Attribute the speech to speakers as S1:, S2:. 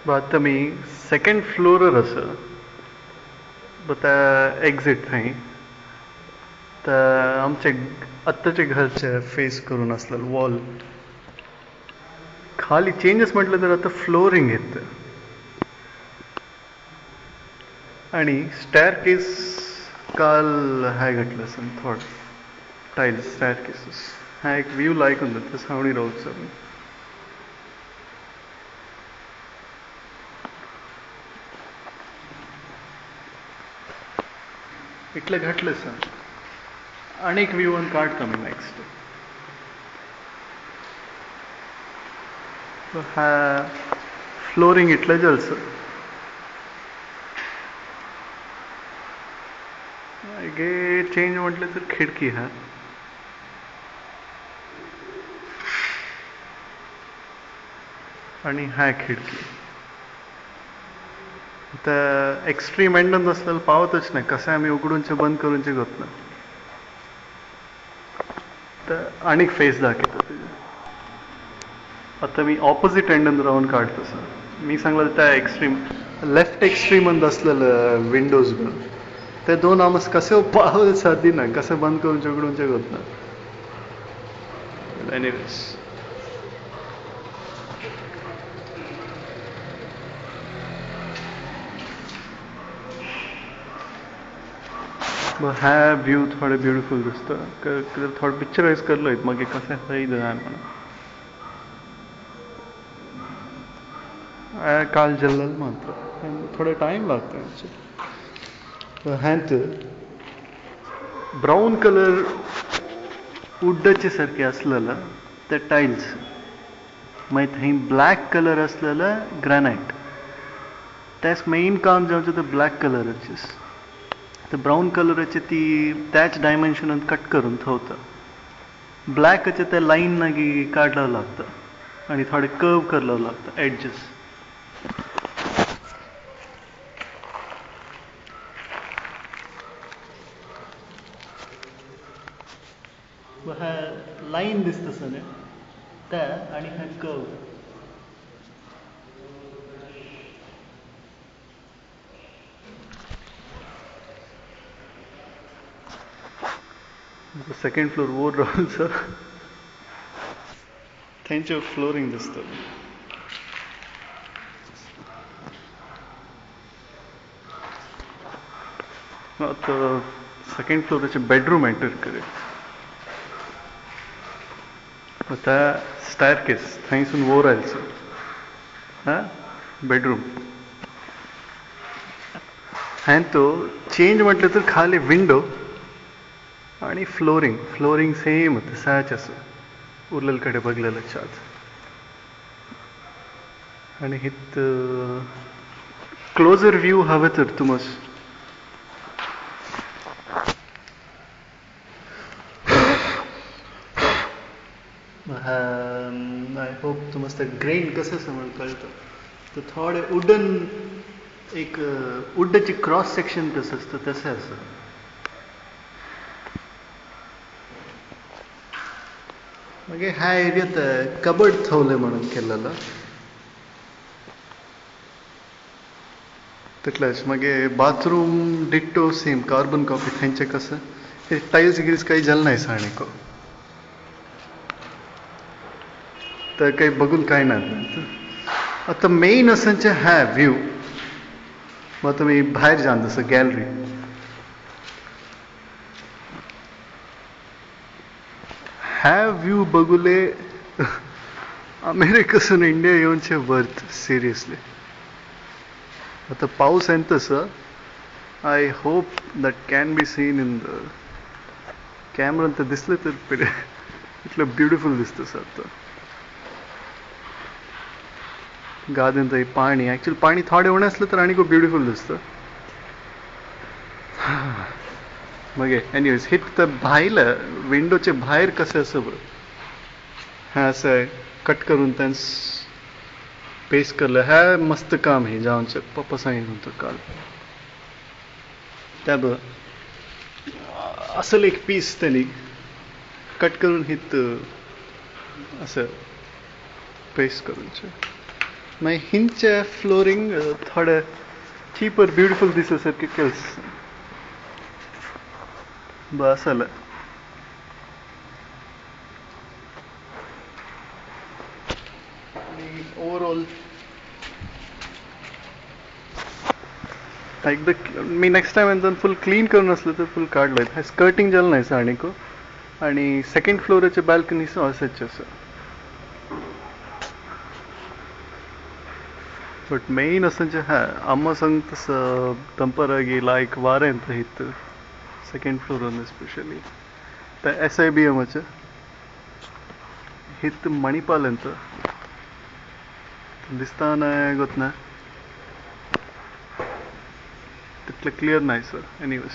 S1: आतां मी सेकंड फ्लोरार आसा त्या एक्झिट थंय आमचे आत्ताचे घरचे फेस करून आसलेलो वॉल खाली चेंजीस म्हटलं तर आता फ्लोरिंग येतं आणि स्टॅर केस काल हाय घातलं असं थोडं टाईल्स स्टॅर केसेस हा एक व्यू लायक ఉంది ते सावणी राहू सर इतलें घातलें सर आनीक व्यू वन काडटा मी नेक्स्ट हा फ्लोरिंग इतलें आसा मागे चेंज म्हटलं तर खिडकी हा आणि हा खिडकी तर एक्स्ट्रीम एंडान असलेलं पावतच नाही कसं आम्ही उघडूनचे बंद करूनचे करत ना तर आनीक फेस दाखवतो तुझे आता मी ऑपोजिट एंडन राहून काढतो सर मी सांगलं त्या एक्स्ट्रीम लेफ्ट एक्स्ट्रीम असलेलं विंडोज ते दोन आमस कसे पाव साधी ना कसे बंद करून उघडूनचे करत ना एनिवेज हा व्यू थोडे ब्युटिफुल दिसतं थोडं पिक्चराइज करलोय मग कसे सही जाय म्हणून काल जल्लल मात्र थोडा टाइम लागतो ह्यांत ब्राऊन कलर वुडाचे सारखे असलेलं ते टाईल्स मागीर थंय ब्लॅक कलर असलेलं ग्रॅनायट त्याच मेन काम जावचें ते ब्लॅक कलराचेच ते ब्राऊन कलराचे ती त्याच डायमेन्शनात कट करून ठेवतं ब्लॅकचे ते लाईन मागीर काढावं लागतं आणि थोडे कर्व करलावं लागतं एडजस हा लाईन दिसता सर त्या आणि हा कर्व सेकंड फ्लोर वयर राहून सर थंयचे फ्लोरिंग दिसतं आता सेकंड फ्लोराचे बेडरूम एंटर करे आता स्टायर केस थंयसून वयर आयलसर हां बेडरूम हांवें तो चेंज म्हटलं तर खाली विंडो आणि फ्लोरिंग सेम तसाच असं उरलेल कडे बघलेलं चाच आणि हित क्लोजर व्यू हवे तर तुमस आय होप तुमस ते ग्रेन कसं समज कळतं तर थोडे वुडन एक वुडाचे क्रॉस सेक्शन कसं असतं तसं असं मागीर ह्या एरियात कबड थवले म्हणून केलेलं तितलेंच मागीर bathroom ditto same carbon copy थंयचे कसं टाईल्स गिल्स काही जल नाही साणिको तर काही बघून काय नाही आता मेन असंचे हा व्यू मग तुम्ही बाहेर जाण जसं गॅलरी हा व्यू बघुले अमेरिकेसून इंडिया येऊनचे वर्थ सिरियसली आता पाऊस आहे तसं I hope that can be seen in the camera तर दिसलं तर पिढे इतलं ब्युटिफुल दिसतं सर आता गार्डन थंय पाणी ॲक्च्युली पाणी थोडें उणें असलं तर आनी खूब ब्युटिफूल दिसतं मागीर एनिवेज हित तर भायलं विंडोचे भायर कशें असं हा असं कट करून त्यांस पेस्ट करलं हा मस्त काम हे जावनचं पप्पा सांगितलं होतं काल त्या बघ असल एक पीस त्यांनी कट करून हित असं पेस्ट करूनचे मागीर हिंचे फ्लोरींग थोडे चीपर ब्युटिफूल दिसा सारके केल्स बस जालें ओवरऑल एकदा मी नेक्स्ट टाइम हांवें फुल क्लीन करून असलं तर फुल काडलंय स्कर्टिंग जालें ना दिसता आनीक आनी सेकंड फ्लोराच्या बाल्कनीस अशेंच आसा बट मेन असं अम्मा सांगत ತಂಪರಾಗಿ ಲೈಕ್ ವಾರೆ ಅಂತ ಇತ್ತು ಸೆಕೆಂಡ್ ಫ್ಲೋರ್ ಒಂದು ಎಸ್ಪೆಷಲಿ SIBM ಹಿತ್ತು ಮಣಿಪಾಲ್ ಅಂತ दिसताना ಗೊತ್ತನಾ तितलं क्लिअर नाही सर एनिवेज